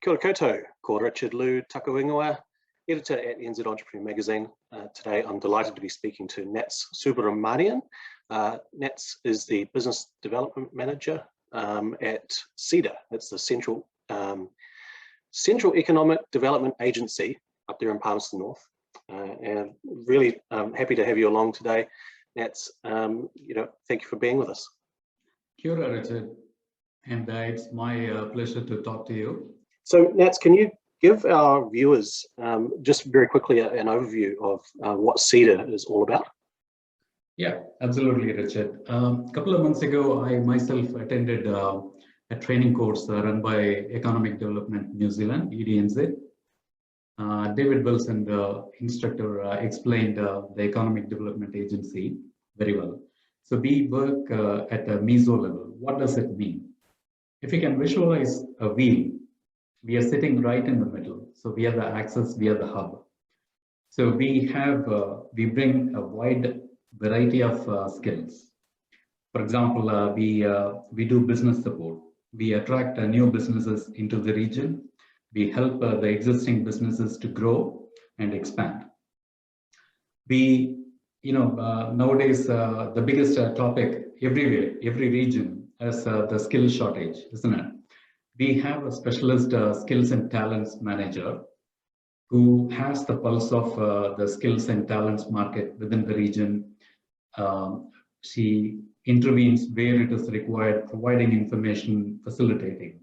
Kia ora koutou, ko Richard Liu Takaingoa, editor at NZ Entrepreneur Magazine. Today I'm delighted to be speaking to Nats Subramanian. Nats is the Business Development Manager at CEDA. That's the Central Economic Development Agency up there in Palmerston North. And really happy to have you along today, Nats. Thank you for being with us. Kia ora, Richard. And it's my pleasure to talk to you. So, Nats, can you give our viewers just very quickly an overview of what CEDA is all about? Yeah, absolutely, Richard. A couple of months ago, I myself attended a training course run by Economic Development New Zealand, EDNZ. David Wilson, the instructor, explained the Economic Development Agency very well. So we work at a meso level. What does it mean? If you can visualize a wheel, we are sitting right in the middle. So we are the axis, we are the hub. So we bring a wide variety of skills. For example, we do business support. We attract new businesses into the region. We help the existing businesses to grow and expand. Nowadays, the biggest topic everywhere, every region is the skill shortage, isn't it? We have a specialist skills and talents manager who has the pulse of the skills and talents market within the region. She intervenes where it is required, providing information, facilitating.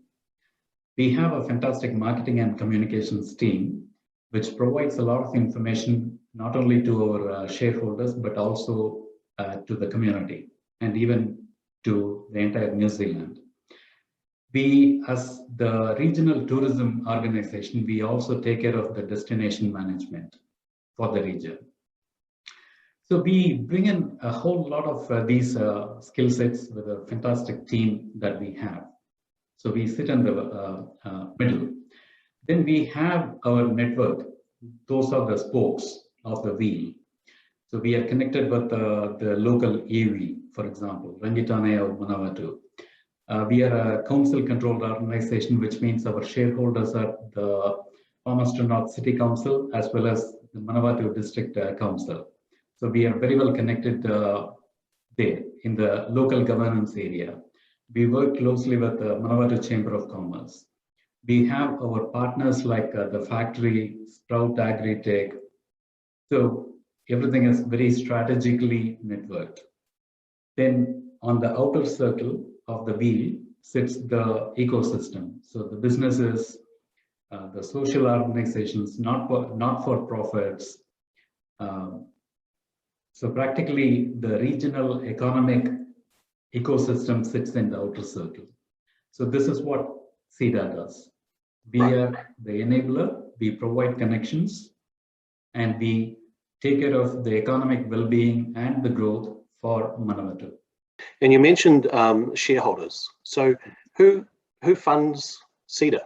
We have a fantastic marketing and communications team, which provides a lot of information, not only to our shareholders, but also to the community and even to the entire New Zealand. We, as the regional tourism organization, we also take care of the destination management for the region. So we bring in a whole lot of these skill sets with a fantastic team that we have. So we sit in the middle. Then we have our network. Those are the spokes of the wheel. So we are connected with the local AV, for example, Rangitane or Manawatu. We are a council-controlled organization, which means our shareholders are the Palmerston North City Council as well as the Manawatu District Council. So we are very well connected there in the local governance area. We work closely with the Manawatu Chamber of Commerce. We have our partners like the factory, Sprout Agri-Tech. So everything is very strategically networked. Then on the outer circle of the wheel sits the ecosystem. So the businesses, the social organizations, not for profits. So practically the regional economic ecosystem sits in the outer circle. So this is what CEDA does. We are the enabler, we provide connections, and we take care of the economic well-being and the growth for Manawatu. And you mentioned shareholders. So who funds CEDA?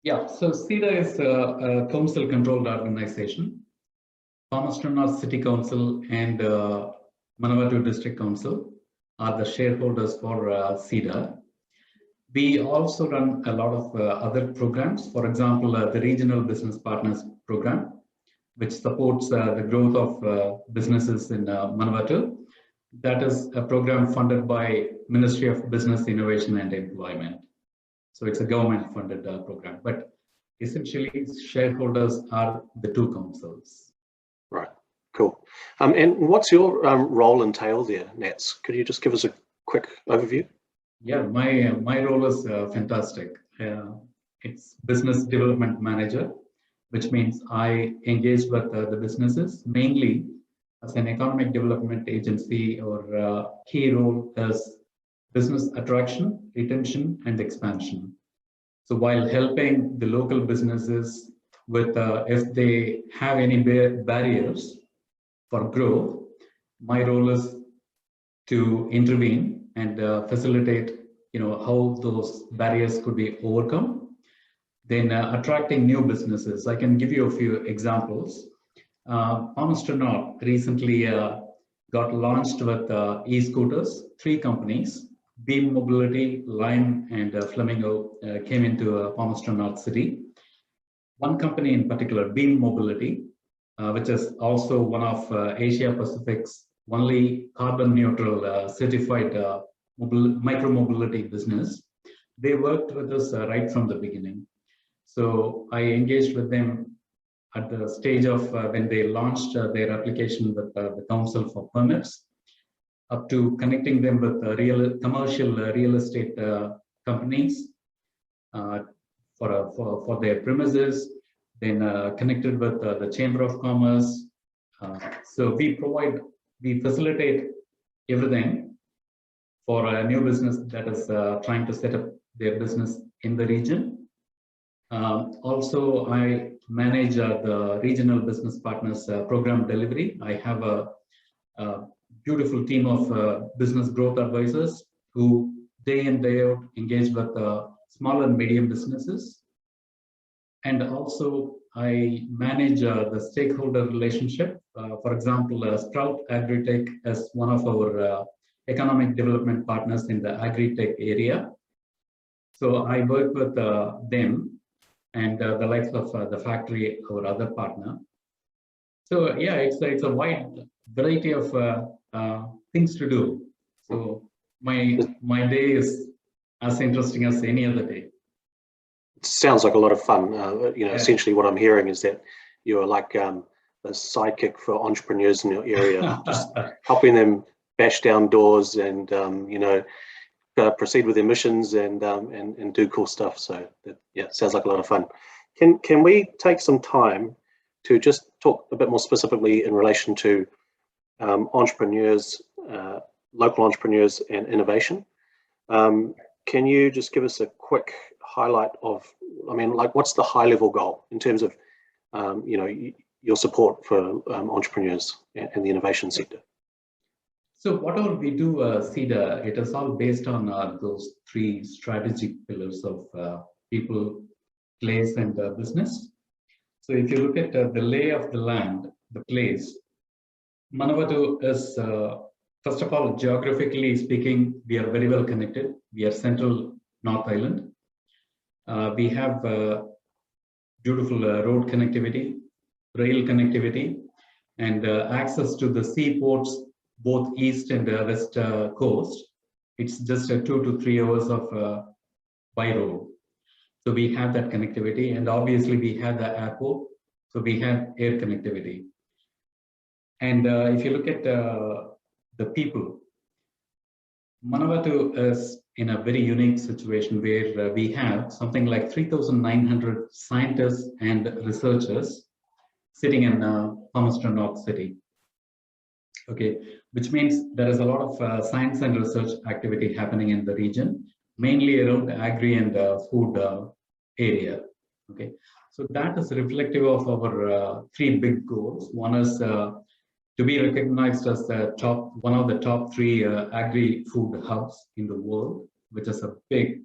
Yeah, so CEDA is a council-controlled organization. Palmerston North City Council and Manawatu District Council are the shareholders for CEDA. We also run a lot of other programs. For example, the Regional Business Partners Program, which supports the growth of businesses in Manawatu. That is a program funded by Ministry of Business, Innovation and Employment. So it's a government-funded program, but essentially shareholders are the two councils. Right, cool. And what's your role entail there, Nats? Could you just give us a quick overview? Yeah, my role is fantastic. It's Business Development Manager, which means I engage with the businesses, mainly as an economic development agency. Our key role is business attraction, retention, and expansion. So while helping the local businesses with if they have any barriers for growth, my role is to intervene and facilitate, how those barriers could be overcome. Then attracting new businesses. I can give you a few examples. Palmerston North recently got launched with e-scooters, 3 companies. Beam Mobility, Lime, and Flamingo came into Palmerston North City. One company in particular, Beam Mobility, which is also one of Asia Pacific's only carbon neutral certified micro-mobility business. They worked with us right from the beginning. So I engaged with them at the stage of when they launched their application with the Council for Permits, up to connecting them with commercial real estate companies for their premises, then connected with the Chamber of Commerce. So we facilitate everything for a new business that is trying to set up their business in the region. Also, I manage the regional business partners program delivery. I have a beautiful team of business growth advisors who day in, day out engage with small and medium businesses. And also, I manage the stakeholder relationship. For example, Sprout Agritech as one of our economic development partners in the agri-tech area. So I work with them and the likes of the factory, our other partner. So yeah, it's a wide variety of things to do. So my day is as interesting as any other day. It sounds like a lot of fun. Yeah. Essentially what I'm hearing is that you're like a sidekick for entrepreneurs in your area, just helping them bash down doors and proceed with their missions and do cool stuff. So it sounds like a lot of fun. Can we take some time to just talk a bit more specifically in relation to entrepreneurs, local entrepreneurs and innovation? Can you just give us a quick highlight of, what's the high level goal in terms of, your support for entrepreneurs and the innovation sector? So whatever we do, CEDA, it is all based on those three strategic pillars of people, place, and business. So if you look at the lay of the land, the place, Manawatu is, first of all, geographically speaking, we are very well connected. We are central North Island. We have beautiful road connectivity, rail connectivity, and access to the seaports, both east and west coast. It's just 2 to 3 hours of by road. So we have that connectivity, and obviously we have the airport, so we have air connectivity. And if you look at the people, Manawatu is in a very unique situation where we have something like 3,900 scientists and researchers sitting in Palmerston North City. Okay, which means there is a lot of science and research activity happening in the region, mainly around agri and food area. Okay, so that is reflective of our three big goals. One is to be recognized as the one of the top 3 agri-food hubs in the world, which is a big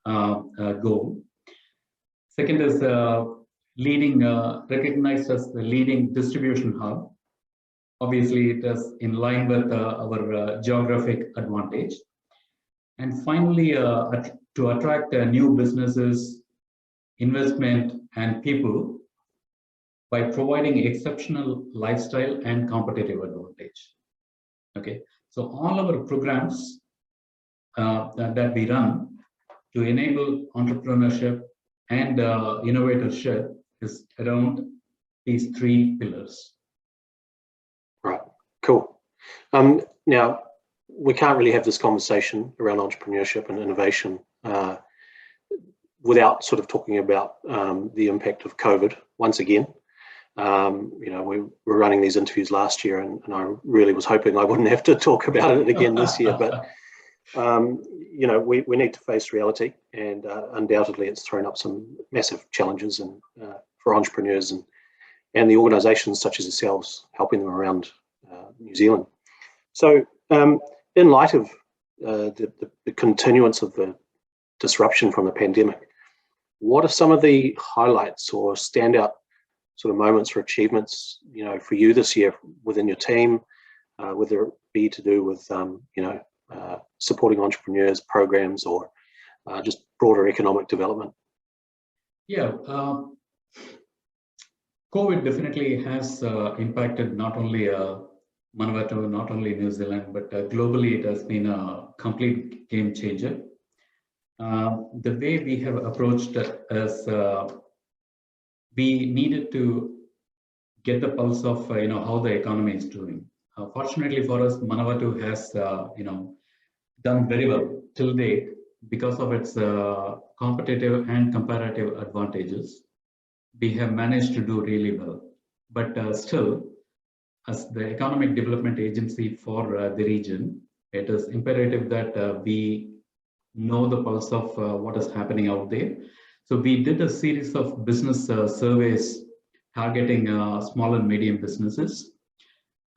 goal. Second is recognized as the leading distribution hub. Obviously, it is in line with our geographic advantage. And finally, to attract new businesses, investment, and people by providing exceptional lifestyle and competitive advantage. Okay, so all our programs that we run to enable entrepreneurship and innovatorship is around these 3 pillars. Right, cool. Now, we can't really have this conversation around entrepreneurship and innovation without sort of talking about the impact of COVID once again. We were running these interviews last year, and I really was hoping I wouldn't have to talk about it again this year, but we need to face reality, and undoubtedly it's thrown up some massive challenges and for entrepreneurs and the organisations such as yourselves helping them around New Zealand. So in light of the continuance of the disruption from the pandemic, what are some of the highlights or standout sort of moments or achievements, for you this year within your team, whether it be to do with, supporting entrepreneurs, programs, or just broader economic development? Yeah, COVID definitely has impacted not only Manawatu, not only New Zealand, but globally it has been a complete game changer. The way we have approached it is we needed to get the pulse of how the economy is doing. Fortunately for us, Manawatu has done very well till date because of its competitive and comparative advantages. We have managed to do really well, but still, as the economic development agency for the region, it is imperative that we know the pulse of what is happening out there. So we did a series of business surveys targeting small and medium businesses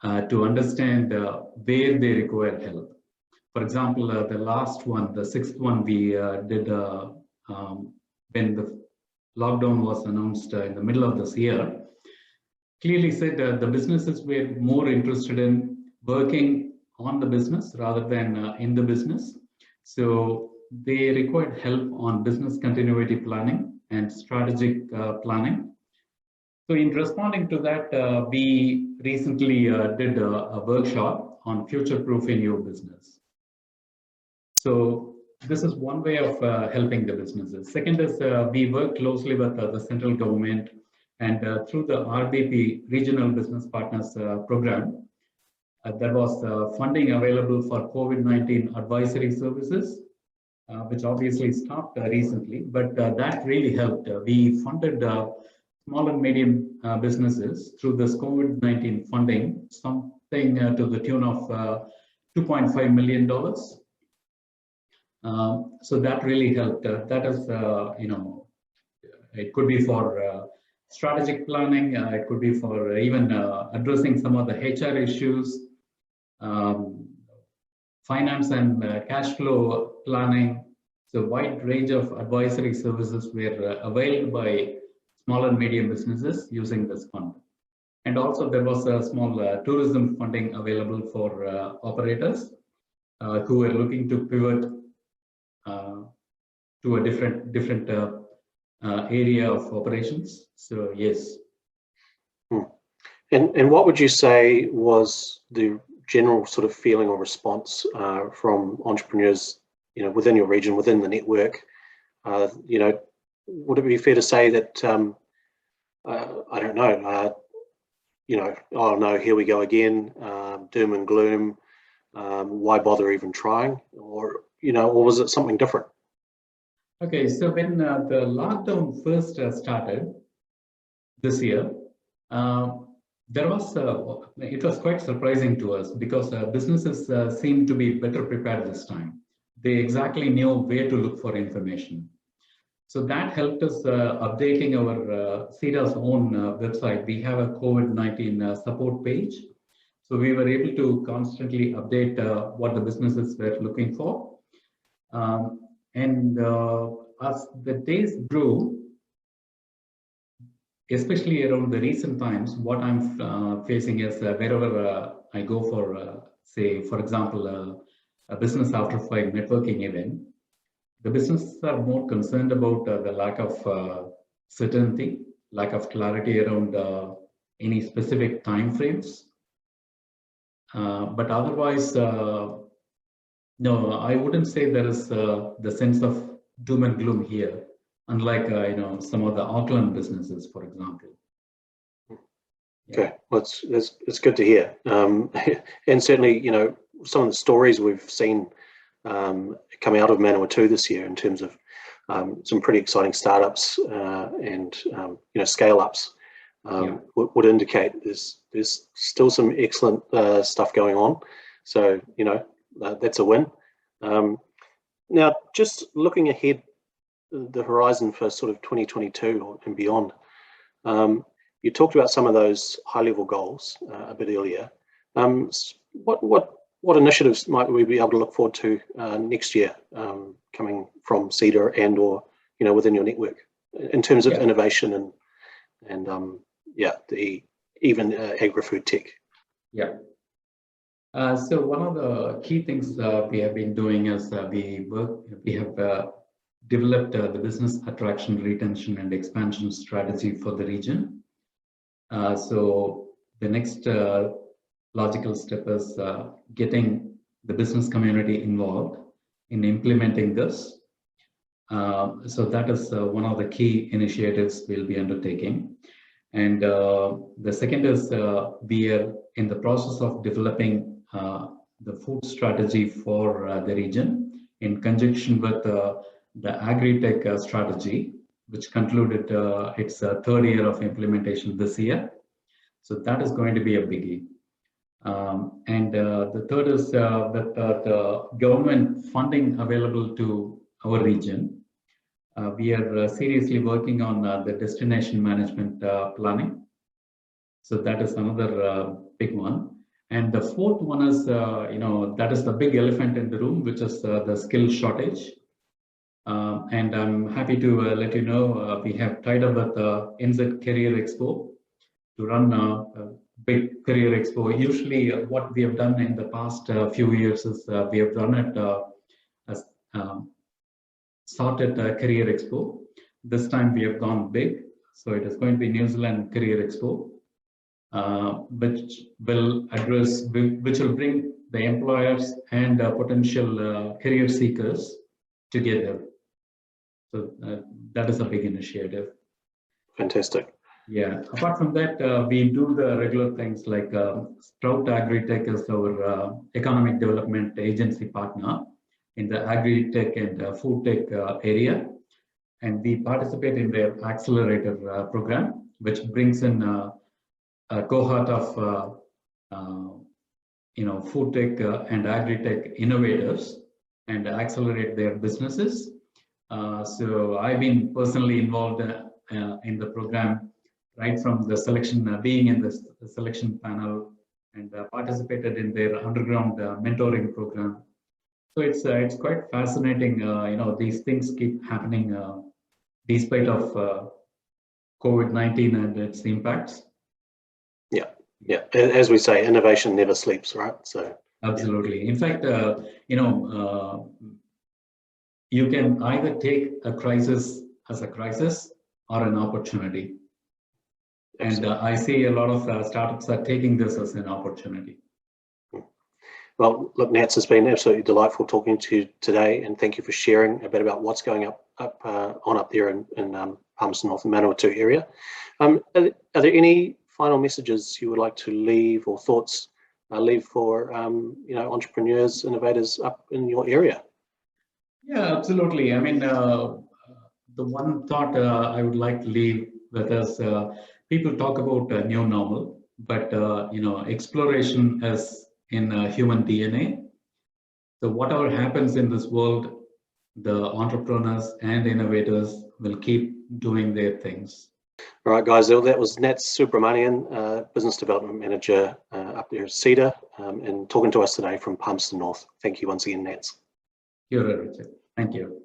to understand where they require help. For example, the last one, the sixth one we did when the lockdown was announced in the middle of this year, clearly said the businesses were more interested in working on the business rather than in the business. So they required help on business continuity planning and strategic planning. So in responding to that, we recently did a workshop on future-proofing your business. So this is one way of helping the businesses. Second is we work closely with the central government and through the RBP, Regional Business Partners Program, there was funding available for COVID-19 advisory services, which obviously stopped recently, but that really helped. We funded small and medium businesses through this COVID-19 funding, something to the tune of $2.5 million. So that really helped. That is, it could be for strategic planning. It could be for even addressing some of the HR issues, finance and cash flow planning. So a wide range of advisory services were availed by small and medium businesses using this fund. And also there was a small tourism funding available for operators who were looking to pivot to a different area of operations. So yes. And what would you say was the general sort of feeling or response from entrepreneurs, within your region, within the network? Would it be fair to say that I don't know, oh no, here we go again, doom and gloom, why bother even trying, or was it something different? Okay, so when the lockdown first started this year, it was quite surprising to us because businesses seemed to be better prepared this time. They exactly knew where to look for information. So that helped us updating our CEDA's own website. We have a COVID-19 support page. So we were able to constantly update what the businesses were looking for. And as the days grew, especially around the recent times, what I'm facing is wherever I go for, say, for example, a business after 5 networking event, the businesses are more concerned about the lack of certainty, lack of clarity around any specific time frames. But otherwise, no, I wouldn't say there is the sense of doom and gloom here, unlike some of the Auckland businesses, for example. Okay, well, it's good to hear, and certainly some of the stories we've seen coming out of Manawatu this year in terms of some pretty exciting startups and scale ups would indicate there's still some excellent stuff going on. So that's a win. Now, just looking ahead, the horizon for sort of 2022 and beyond, you talked about some of those high-level goals a bit earlier. What initiatives might we be able to look forward to next year, coming from CEDA and or within your network, in terms of innovation and the even agri-food tech? Yeah. So one of the key things we have been doing is we have developed the business attraction, retention, and expansion strategy for the region. So the next logical step is getting the business community involved in implementing this. So that is one of the key initiatives we'll be undertaking. And the second is we are in the process of developing the food strategy for the region in conjunction with the agri-tech strategy, which concluded its third year of implementation this year. So that is going to be a biggie. And the third is that the government funding available to our region. We are seriously working on the destination management planning. So that is another big one. And the fourth one is, that is the big elephant in the room, which is the skill shortage. And I'm happy to let you know we have tied up with NZ Career Expo to run a big career expo. Usually what we have done in the past few years is we have run it as sorted Career Expo. This time we have gone big. So it is going to be New Zealand Career Expo, which will bring the employers and potential career seekers together. So that is a big initiative. Fantastic. Yeah. Apart from that, we do the regular things like Sprout Agri-Tech is our economic development agency partner in the agri-tech and food tech area. And we participate in their accelerator program, which brings in a cohort of food tech and agri-tech innovators and accelerate their businesses. So I've been personally involved in the program right from the selection, being in the selection panel, and participated in their underground mentoring program. So it's quite fascinating. These things keep happening despite of COVID-19 and its impacts. Yeah. As we say, innovation never sleeps, right? So absolutely. Yeah. In fact, you can either take a crisis as a crisis or an opportunity. And I see a lot of startups are taking this as an opportunity. Well, look, Nats, it's been absolutely delightful talking to you today, and thank you for sharing a bit about what's going up there in Palmerston North and Manawatu area. Are there any final messages you would like to leave or thoughts leave for entrepreneurs, innovators up in your area? Yeah, absolutely. I mean, the one thought I would like to leave with is people talk about new normal, but exploration is in human DNA. So whatever happens in this world, the entrepreneurs and innovators will keep doing their things. All right, guys, that was Nats Subramanian, Business Development Manager up there at CEDA, and talking to us today from Palmerston North. Thank you once again, Nats. You're Richard. Thank you.